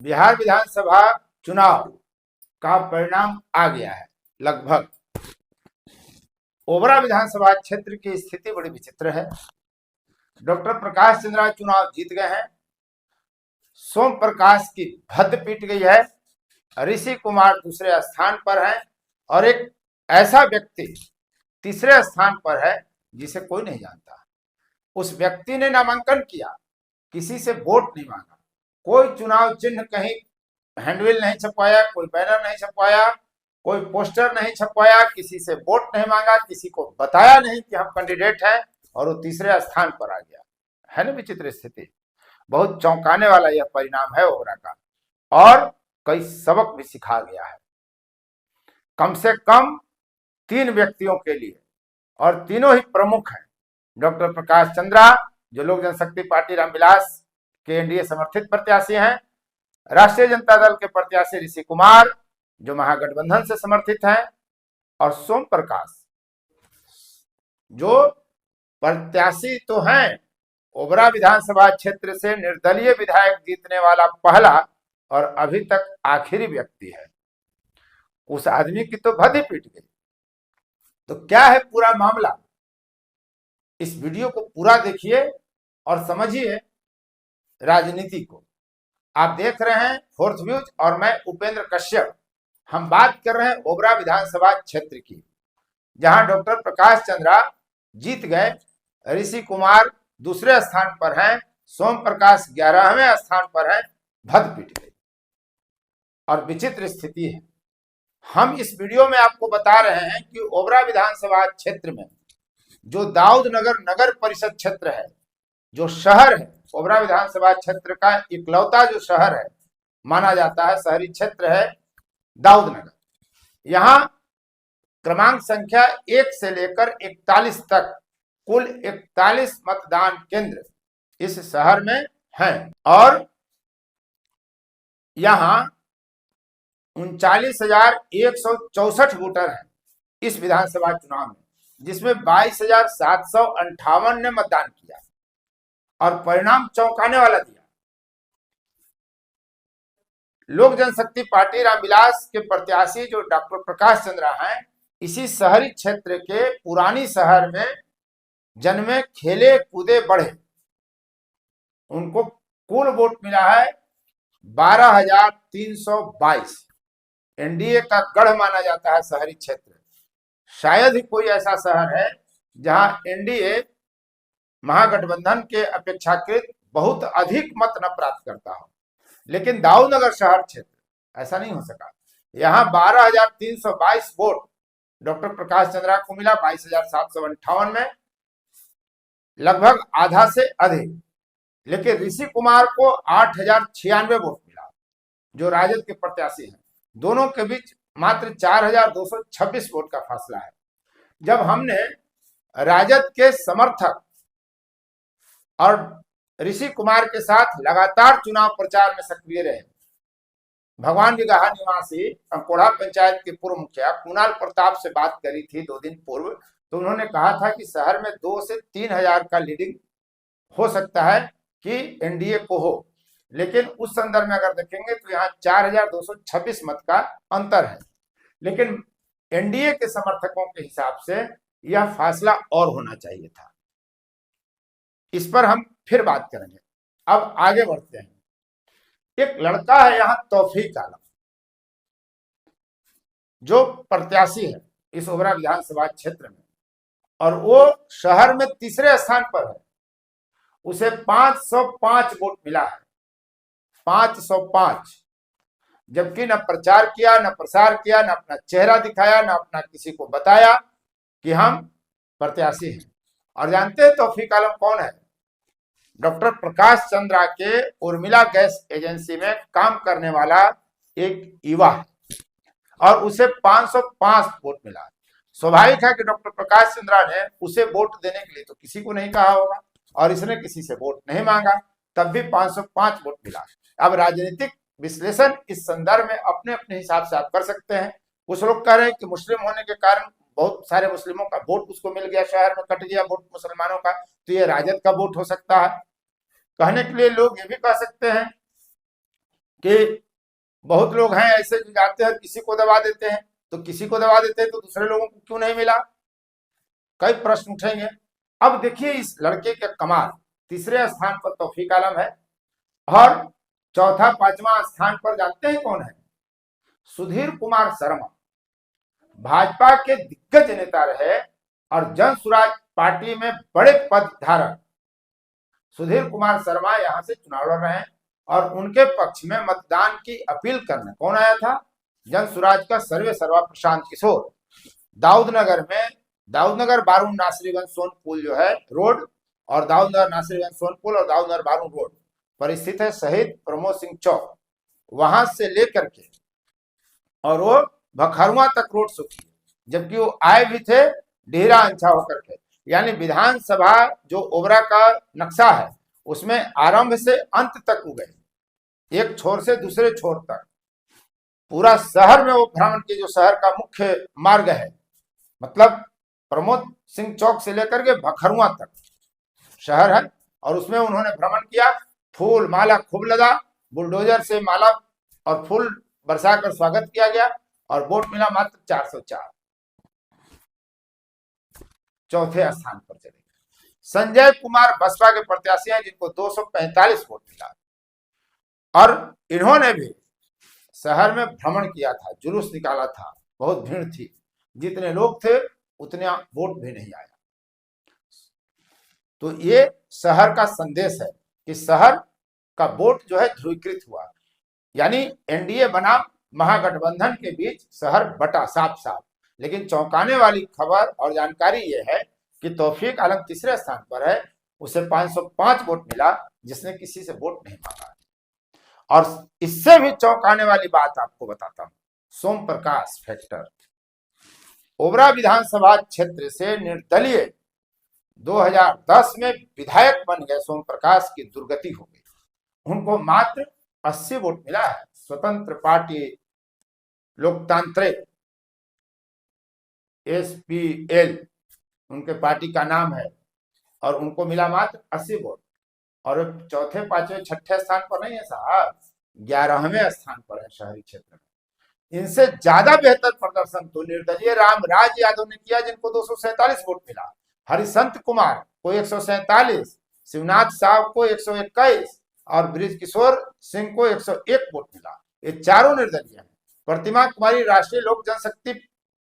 बिहार विधानसभा चुनाव का परिणाम आ गया है। लगभग ओबरा विधानसभा क्षेत्र की स्थिति बड़ी विचित्र है। डॉक्टर प्रकाश चंद्रा चुनाव जीत गए हैं। सोम प्रकाश की भद्द पीट गई है। ऋषि कुमार दूसरे स्थान पर है और एक ऐसा व्यक्ति तीसरे स्थान पर है जिसे कोई नहीं जानता। उस व्यक्ति ने नामांकन किया, किसी से वोट नहीं मांगा, कोई चुनाव चिन्ह कहीं हैंडबिल नहीं छपवाया, कोई बैनर नहीं छपवाया, कोई पोस्टर नहीं छपवाया, किसी से वोट नहीं मांगा, किसी को बताया नहीं कि हम कैंडिडेट हैं और वो तीसरे स्थान पर आ गया है। ना विचित्र स्थिति। बहुत चौंकाने वाला यह परिणाम है ओबरा का और कई सबक भी सिखा गया है। कम से कम 3 व्यक्तियों के लिए, और तीनों ही प्रमुख हैं। डॉक्टर प्रकाश चंद्रा जो लोक जनशक्ति पार्टी रामविलास के एनडीए समर्थित प्रत्याशी हैं, राष्ट्रीय जनता दल के प्रत्याशी ऋषि कुमार जो महागठबंधन से समर्थित हैं, और सोम प्रकाश जो प्रत्याशी तो हैं, ओबरा विधानसभा क्षेत्र से निर्दलीय विधायक जीतने वाला पहला और अभी तक आखिरी व्यक्ति है। उस आदमी की तो भद्दी पीट गई। तो क्या है पूरा मामला, इस वीडियो को पूरा देखिए और समझिए राजनीति को। आप देख रहे हैं फोर्थ व्यूज और मैं उपेंद्र कश्यप। हम बात कर रहे हैं ओबरा विधानसभा क्षेत्र की, जहां डॉक्टर प्रकाश चंद्रा जीत गए, ऋषि कुमार दूसरे स्थान पर हैं, सोम प्रकाश 11वें स्थान पर हैं। भद्द पीट गई और विचित्र स्थिति है। हम इस वीडियो में आपको बता रहे हैं कि ओबरा विधानसभा क्षेत्र में जो दाऊद नगर नगर परिषद क्षेत्र है, जो शहर है, ओबरा विधानसभा क्षेत्र का इकलौता जो शहर है माना जाता है, शहरी क्षेत्र है दाऊद नगर। यहां क्रमांक संख्या 1 से लेकर 41 तक कुल 41 मतदान केंद्र इस शहर में हैं और यहां 39,164 वोटर हैं इस विधानसभा चुनाव में, जिसमें 22,758 ने मतदान किया और परिणाम चौंकाने वाला दिया। लोक जनशक्ति पार्टी रामविलास के प्रत्याशी जो डॉक्टर प्रकाश चंद्रा हैं, इसी शहरी क्षेत्र के पुरानी शहर में जन्मे, खेले, कूदे, बढ़े। उनको कुल वोट मिला है 12,322। एनडीए का गढ़ माना जाता है शहरी क्षेत्र। शायद ही कोई ऐसा शहर है जहां एनडीए महागठबंधन के अपेक्षाकृत बहुत अधिक मत न प्राप्त करता हो, लेकिन दाऊद नगर शहर क्षेत्र ऐसा नहीं हो सका। यहां 12,322 वोट डॉक्टर प्रकाश चंद्रा को मिला 22,758 में, लगभग आधा से अधिक। लेकिन ऋषि कुमार को 8,096 वोट मिला जो राजद के प्रत्याशी हैं। दोनों के बीच मात्र 4,226 वोट का फासला है। जब हमने राजद के समर्थक और ऋषि कुमार के साथ लगातार चुनाव प्रचार में सक्रिय रहे, भगवान बिगहा निवासी अंकोड़ा पंचायत के पूर्व मुखिया कुणाल प्रताप से बात करी थी 2 दिन पूर्व, तो उन्होंने कहा था कि शहर में 2 से 3 हजार का लीडिंग हो सकता है कि एनडीए को हो, लेकिन उस संदर्भ में अगर देखेंगे तो यहाँ 4,226 मत का अंतर है। लेकिन एनडीए के समर्थकों के हिसाब से यह फासला और होना चाहिए था। इस पर हम फिर बात करेंगे। अब आगे बढ़ते हैं। एक लड़का है यहाँ तौफीक आलम, जो प्रत्याशी है इस ओबरा विधानसभा क्षेत्र में, और वो शहर में तीसरे स्थान पर है। उसे 505 वोट मिला है, 505, जबकि न प्रचार किया, न प्रसार किया, न अपना चेहरा दिखाया, न अपना किसी को बताया कि हम प्रत्याशी हैं। और जानते हैं तौफीक आलम कौन है? डॉक्टर प्रकाश चंद्रा के उर्मिला गैस एजेंसी में काम करने वाला एक युवा है और उसे 505 वोट मिला। स्वाभाविक है कि डॉक्टर प्रकाश चंद्रा ने उसे वोट देने के लिए तो किसी को नहीं कहा होगा और इसने किसी से वोट नहीं मांगा, तब भी 505 वोट मिला। अब राजनीतिक विश्लेषण इस संदर्भ में अपने अपने हिसाब से आप कर सकते हैं। कुछ लोग कह रहे हैं कि मुस्लिम होने के कारण बहुत सारे मुस्लिमों का वोट उसको मिल गया, शहर में कट गया वोट मुसलमानों का, तो ये राजद का वोट हो सकता है। कहने के लिए लोग ये भी कह सकते हैं कि बहुत लोग हैं ऐसे जो जाते हैं किसी को दबा देते हैं, तो किसी को दबा देते हैं तो दूसरे लोगों को क्यों नहीं मिला, कई प्रश्न उठेंगे। अब देखिए इस लड़के के कमाल, तीसरे स्थान पर तौफीक आलम है और चौथा पांचवा स्थान पर जानते हैं कौन है? सुधीर कुमार शर्मा, भाजपा के दिग्गज नेता रहे और जन स्वराज पार्टी में बड़े पद धारक सुधीर कुमार शर्मा यहां से चुनाव लड़ रहे हैं और उनके पक्ष में मतदान की अपील करने कौन आया था? जन स्वराज का सर्वे सर्वा प्रशांत किशोर। दाऊदनगर बारून नासरीगंज सोनपुल जो है रोड और दाऊदनगर नासरीगंज सोनपुल और दाऊदनगर बारून रोड पर स्थित है शहीद प्रमोद सिंह चौक, वहां से लेकर के और वो भखरुआ तक रोड शो की, जबकि वो आए भी थे डेहरा अंछा होकर के। यानी विधानसभा जो ओबरा का नक्शा है उसमें आरंभ से अंत तक हो गए, एक छोर से दूसरे छोर तक पूरा शहर में वो भ्रमण की, जो शहर का मुख्य मार्ग है, मतलब प्रमोद सिंह चौक से लेकर के भखरुआ तक शहर है और उसमें उन्होंने भ्रमण किया। फूल माला खूब लगा, बुलडोजर से माला और फूल बरसाकर स्वागत किया गया और वोट मिला मात्र 404, चौथे स्थान पर चले। संजय कुमार बसपा के प्रत्याशी हैं जिनको 245 वोट मिला और इन्होंने भी शहर में भ्रमण किया था, जुलूस निकाला था, बहुत भीड़ थी, जितने लोग थे उतने वोट भी नहीं आया। तो ये शहर का संदेश है कि शहर का वोट जो है ध्रुवीकृत हुआ, यानी एनडीए बना, महागठबंधन के बीच शहर बटा साफ साफ। लेकिन चौंकाने वाली खबर और जानकारी ये है कि तौफीक आलम तीसरे स्थान पर है, उसे 505 वोट मिला, जिसने किसी से वोट नहीं मांगा। और इससे भी चौंकाने वाली बात आपको बताता हूं, सोम प्रकाश फैक्टर। ओबरा विधानसभा क्षेत्र से निर्दलीय 2010 में विधायक बन गए सोम प्रकाश की दुर्गति हो गई, उनको मात्र 80 वोट मिला है। स्वतंत्र पार्टी लोकतांत्रिक SPL उनके पार्टी का नाम है और उनको मिला मात्र 80 वोट और चौथे पांचवें छठे स्थान पर नहीं है साहब, 11वें स्थान पर है शहरी क्षेत्र में। इनसे ज्यादा बेहतर प्रदर्शन तो निर्दलीय रामराज यादव ने किया, जिनको 247 वोट मिला। हरिशंत कुमार को 147, शिवनाथ साहब को 121 और ब्रिज किशोर सिंह को 101 वोट मिला। ये चारों निर्दलीय हैं। प्रतिमा कुमारी राष्ट्रीय लोक जनशक्ति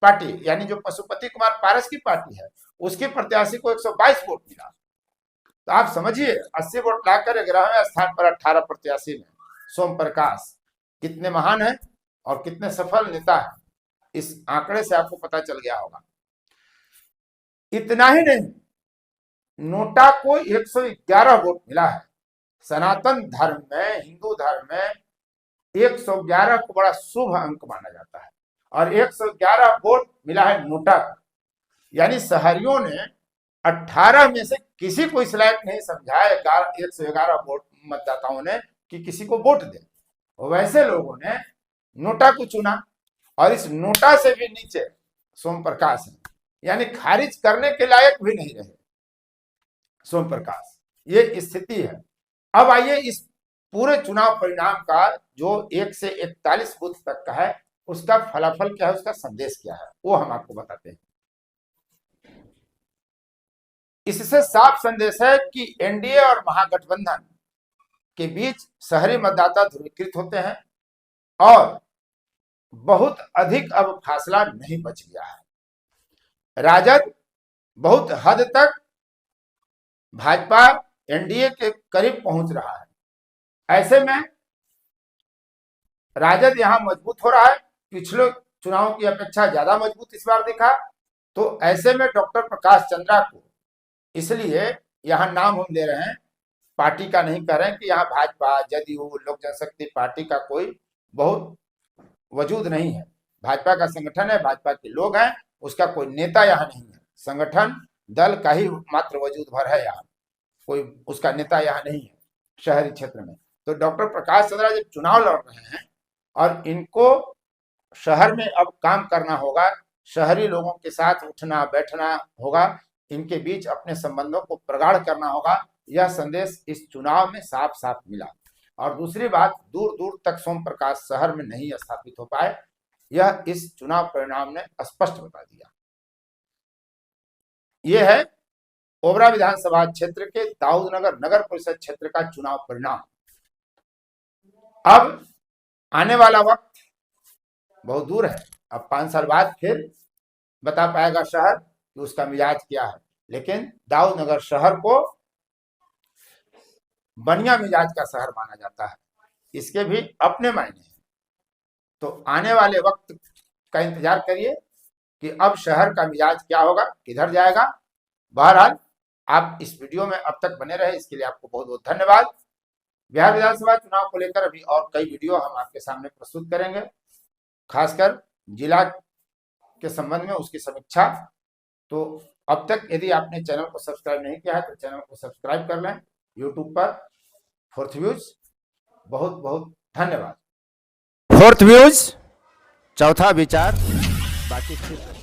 पार्टी यानी जो पशुपति कुमार पारस की पार्टी है, उसके प्रत्याशी को 122 वोट मिला। तो आप समझिए 80 वोट लाकर 11वें स्थान पर 18 प्रत्याशी में सोम प्रकाश कितने महान है और कितने सफल नेता है, इस आंकड़े से आपको पता चल गया होगा। इतना ही नहीं, नोटा को 111 वोट मिला है। सनातन धर्म में, हिंदू धर्म में 111 को बड़ा शुभ अंक माना जाता है और 111 वोट मिला है नोटा का। यानी शहरियों ने 18 में से किसी को इस लायक नहीं समझा 111 वोट मतदाताओं ने कि किसी को वोट दे, वैसे लोगों ने नोटा को चुना और इस नोटा से भी नीचे सोम प्रकाश है, यानी खारिज करने के लायक भी नहीं रहे सोम प्रकाश। ये स्थिति है। अब आइए इस पूरे चुनाव परिणाम का जो 1 से 41 बूथ तक का है, उसका फलाफल क्या है, उसका संदेश क्या है, वो हम आपको बताते हैं। इससे साफ संदेश है कि एनडीए और महागठबंधन के बीच शहरी मतदाता ध्रुवीकृत होते हैं और बहुत अधिक अब फासला नहीं बच गया है। राजद बहुत हद तक भाजपा एनडीए के करीब पहुंच रहा है। ऐसे में राजद यहां मजबूत हो रहा है, पिछले चुनावों की अपेक्षा ज्यादा मजबूत इस बार दिखा। तो ऐसे में डॉक्टर प्रकाश चंद्रा को, इसलिए यहां नाम हम ले रहे हैं, पार्टी का नहीं कह रहे हैं कि यहाँ भाजपा, जदयू, लोक जनशक्ति पार्टी का कोई बहुत वजूद नहीं है। भाजपा का संगठन है, भाजपा के लोग हैं, उसका कोई नेता यहाँ नहीं है। संगठन दल का ही मात्र वजूद भर है, यहाँ कोई उसका नेता यहाँ नहीं है शहरी क्षेत्र में। तो डॉक्टर प्रकाश चंद्रा जब चुनाव लड़ रहे हैं और इनको शहर में अब काम करना होगा, शहरी लोगों के साथ उठना बैठना होगा, इनके बीच अपने संबंधों को प्रगाढ़ करना होगा, यह संदेश इस चुनाव में साफ साफ मिला। और दूसरी बात, दूर दूर तक सोम प्रकाश शहर में नहीं स्थापित हो पाए, यह इस चुनाव परिणाम ने स्पष्ट बता दिया। यह है ओबरा विधानसभा क्षेत्र के दाऊदनगर नगर परिषद क्षेत्र का चुनाव परिणाम। अब आने वाला वक्त बहुत दूर है, अब 5 साल बाद फिर बता पाएगा शहर कि उसका मिजाज क्या है, लेकिन दाऊदनगर शहर को बढ़िया मिजाज का शहर माना जाता है, इसके भी अपने मायने हैं। तो आने वाले वक्त का इंतजार करिए कि अब शहर का मिजाज क्या होगा, किधर जाएगा। बहरहाल आप इस वीडियो में अब तक बने रहे, इसके लिए आपको बहुत बहुत धन्यवाद। बिहार विधानसभा चुनाव को लेकर अभी और कई वीडियो हम आपके सामने प्रस्तुत करेंगे, खासकर जिला के संबंध में उसकी समीक्षा। तो अब तक यदि आपने चैनल को सब्सक्राइब नहीं किया है तो चैनल को सब्सक्राइब कर लें यूट्यूब पर, फोर्थ व्यूज। बहुत बहुत धन्यवाद। फोर्थ व्यूज, चौथा विचार, बाकी फिर